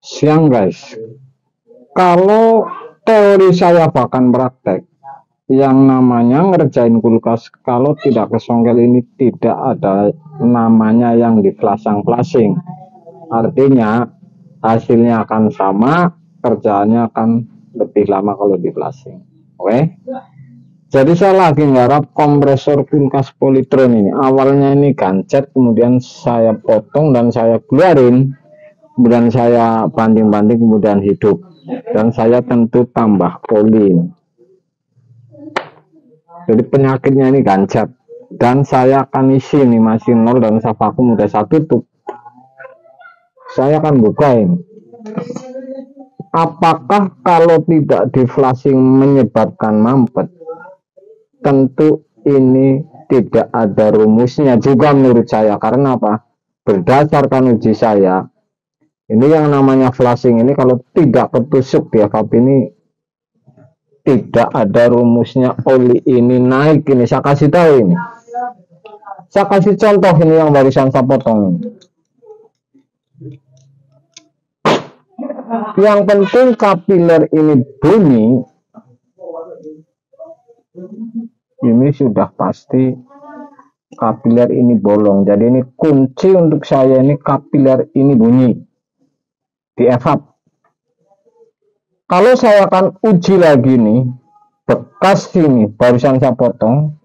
Siang guys, kalau teori saya bahkan praktek, yang namanya ngerjain kulkas kalau tidak kesongkel ini tidak ada namanya yang di flashing. Artinya hasilnya akan sama, kerjaannya akan lebih lama kalau di flashing. Oke. Jadi saya lagi nggarap kompresor kulkas Polytron ini. Awalnya ini gancet, kemudian saya potong dan saya keluarin, kemudian saya banting-banting, kemudian hidup. Dan saya tentu tambah oli. Jadi penyakitnya ini gancet. Dan saya akan isi nih masih nol dan saya vakum udah saya tutup. Saya akan bukain. Apakah kalau tidak di flashing menyebabkan mampet? Tentu ini tidak ada rumusnya juga menurut saya. Karena apa? Berdasarkan uji saya, ini yang namanya flashing ini kalau tidak ketusuk di FAB ini tidak ada rumusnya oli ini naik ini. Saya kasih tahu ini. Saya kasih contoh ini yang barusan saya potong. Yang penting kapiler ini bunyi, ini sudah pasti kapiler ini bolong. Jadi ini kunci untuk saya ini kapiler ini bunyi di EVAP. Kalau saya akan uji lagi nih, bekas ini barusan saya potong,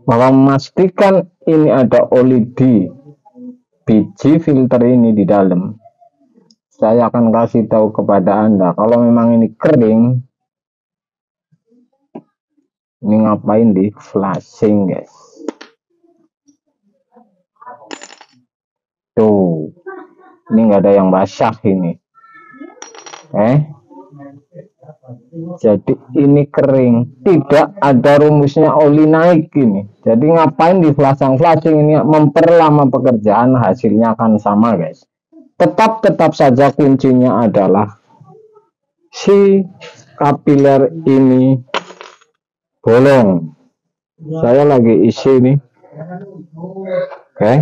bahwa memastikan ini ada oli di biji filter ini di dalam. Saya akan kasih tahu kepada Anda, kalau memang ini kering, ini ngapain di flashing guys. Tuh, ini nggak ada yang basah ini. Jadi ini kering, tidak ada rumusnya oli naik ini. Jadi ngapain di flashing ini memperlama pekerjaan, hasilnya akan sama guys. Tetap saja kuncinya adalah si kapiler ini bolong. Saya lagi isi nih. Oke.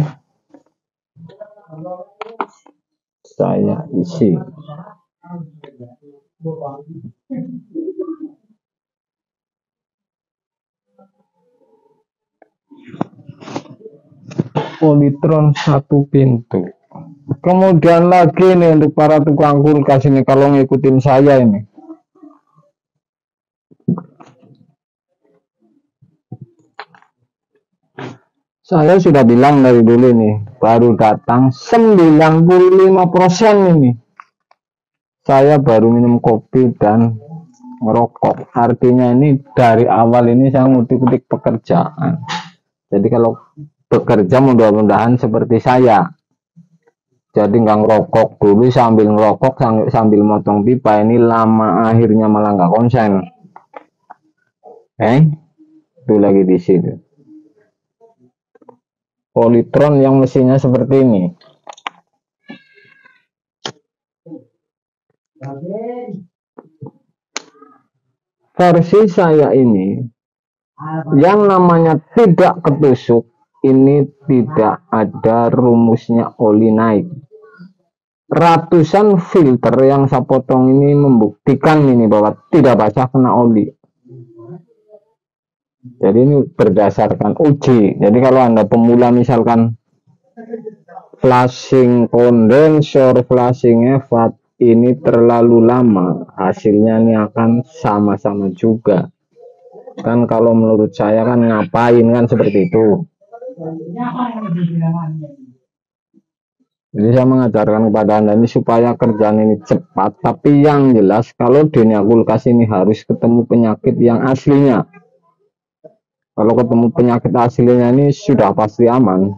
Saya isi. Polytron satu pintu. Kemudian lagi nih untuk para tukang kulkas ini kalau ngikutin saya ini. Saya sudah bilang dari dulu nih, baru datang 95% ini. Saya baru minum kopi dan ngerokok. Artinya ini dari awal ini saya ngutik-ngutik pekerjaan. Jadi kalau bekerja mudah-mudahan seperti saya. Jadi nggak ngerokok dulu sambil ngerokok sambil motong pipa, ini lama akhirnya malah nggak konsen. Itu lagi di sini. Polytron yang mesinnya seperti ini. Versi saya ini yang namanya tidak ketusuk, ini tidak ada rumusnya oli naik. Ratusan filter yang saya potong ini membuktikan ini bahwa tidak basah kena oli. Jadi ini berdasarkan uji. Jadi kalau Anda pemula misalkan flashing kondensor, flashing evap ini terlalu lama, hasilnya ini akan sama-sama juga. Kan kalau menurut saya kan ngapain kan seperti itu. Jadi saya mengajarkan kepada Anda ini supaya kerjaan ini cepat, tapi yang jelas kalau dunia kulkas ini harus ketemu penyakit yang aslinya. Kalau ketemu penyakit aslinya ini sudah pasti aman.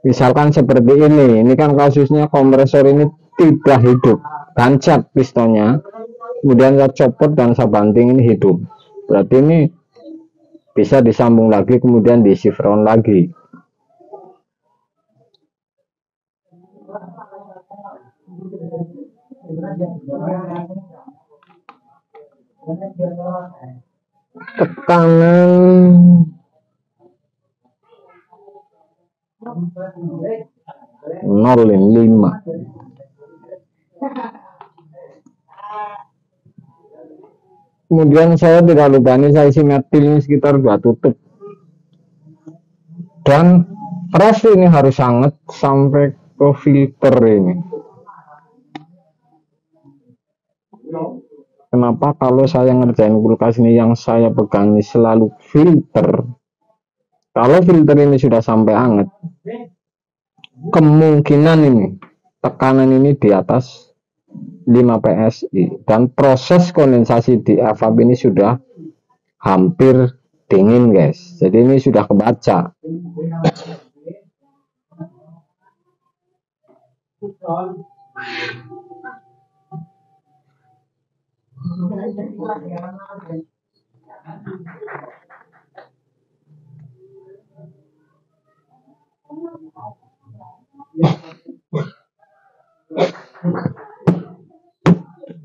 Misalkan seperti ini kan kasusnya kompresor ini tidak hidup, gancet pistonnya, kemudian saya copot dan saya banting ini hidup. Berarti ini bisa disambung lagi, kemudian di chevron lagi. Tekanan 0,5. Kemudian saya tidak lupa ini saya isi metil ini sekitar 2 tutup. Dan press ini harus hangat sampai ke filter ini. Kenapa kalau saya ngerjain kulkas ini yang saya pegang ini selalu filter. Kalau filter ini sudah sampai hangat, kemungkinan ini tekanan ini di atas 5 PSI dan proses kondensasi di evap ini sudah hampir dingin guys, jadi ini sudah kebaca.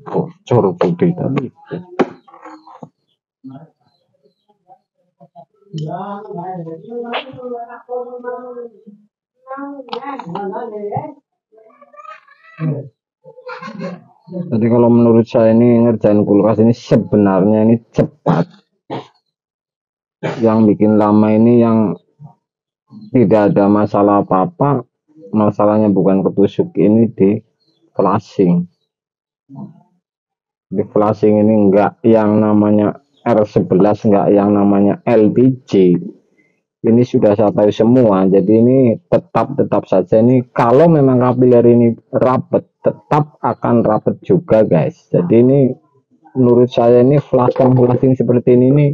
Bocor putih tadi. Jadi kalau menurut saya ini ngerjain kulkas ini sebenarnya ini cepat. Yang bikin lama ini yang tidak ada masalah apa-apa, masalahnya bukan ketusuk, ini di flashing. Di flashing ini enggak yang namanya R11, enggak yang namanya LPG. Ini sudah saya tahu semua, jadi ini tetap saja ini kalau memang kapiler ini rapat, tetap akan rapat juga guys. Jadi ini menurut saya ini flashing seperti ini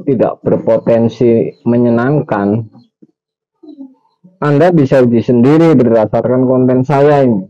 tidak berpotensi menyenangkan. Anda bisa uji sendiri berdasarkan konten saya ini.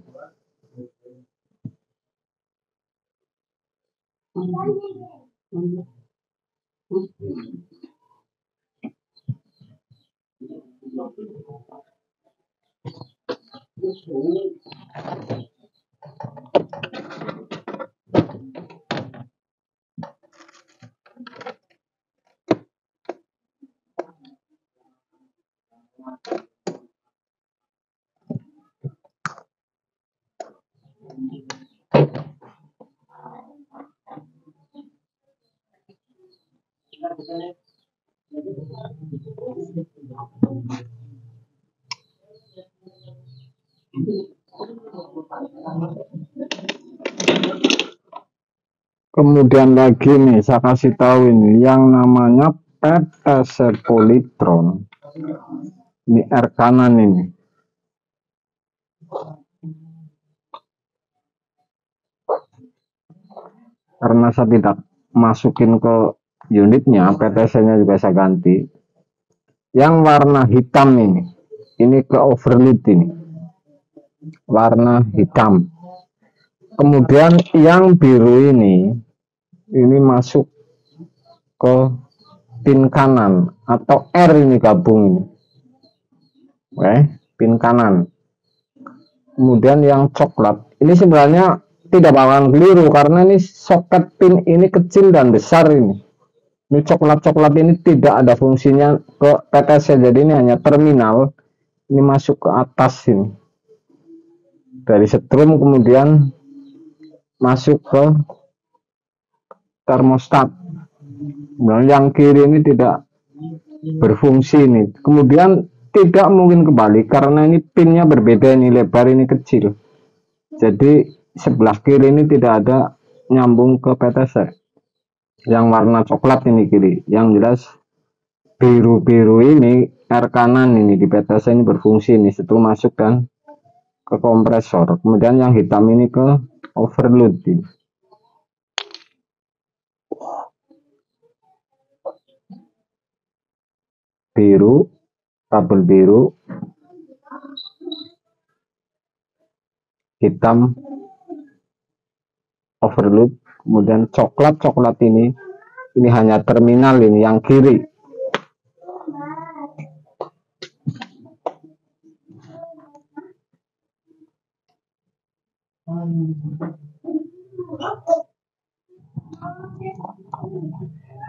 Kemudian lagi nih saya kasih tahu ini yang namanya PTC Polytron. Ini R kanan ini. Karena saya tidak masukin ke unitnya, PTC-nya juga saya ganti. Yang warna hitam ini ke overload ini. Warna hitam. Kemudian yang biru ini masuk ke pin kanan atau R ini gabung ini. Oke, pin kanan. Kemudian yang coklat ini sebenarnya tidak bakalan keliru karena ini soket pin ini kecil dan besar ini. Ini coklat-coklat ini tidak ada fungsinya ke PTC, jadi ini hanya terminal. Ini masuk ke atas ini. Dari setrum kemudian masuk ke termostat. Kemudian yang kiri ini tidak berfungsi ini. Kemudian tidak mungkin kebalik karena ini pinnya berbeda, ini lebar ini kecil. Jadi sebelah kiri ini tidak ada nyambung ke PTC. Yang warna coklat ini kiri, yang jelas biru-biru ini R kanan ini di PTC ini berfungsi ini, setrum masuk dan ke kompresor. Kemudian yang hitam ini ke overload ini. Biru, kabel biru, hitam overload, kemudian coklat ini hanya terminal ini yang kiri.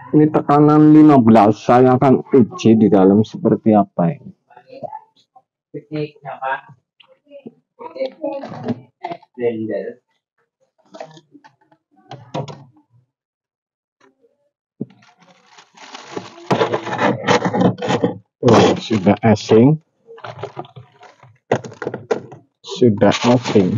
Ini tekanan 15, saya akan uji di dalam seperti apa ini. Oh, sudah asing, sudah asing.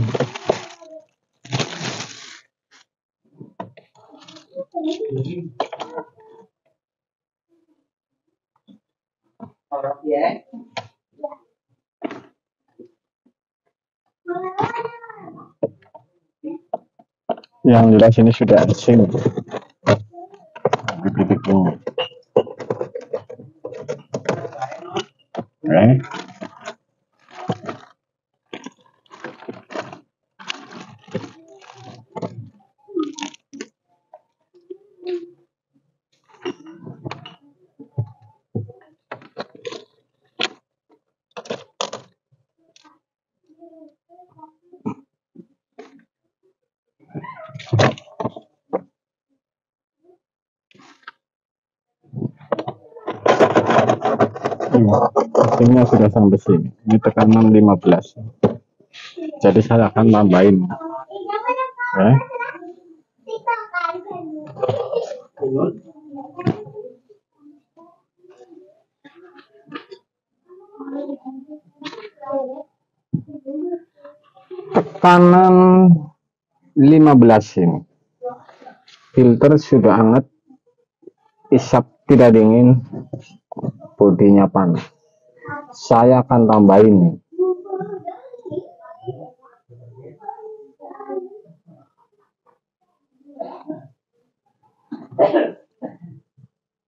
Yang jelas ini sudah asing. Bibit-bibitnya. Asingnya sudah sampai sini. Ini tekanan 15. Jadi saya akan tambahin. Tekanan 15 ini. Filter sudah hangat, isap tidak dingin, bodinya panas. Saya akan tambahin.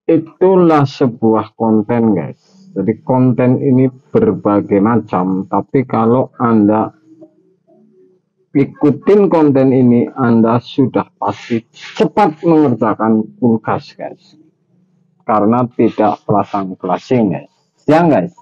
Itulah sebuah konten, guys. Jadi konten ini berbagai macam, tapi kalau Anda ikutin konten ini, Anda sudah pasti cepat mengerjakan kulkas, guys. Karena tidak pasang flashing, guys. Siang, guys.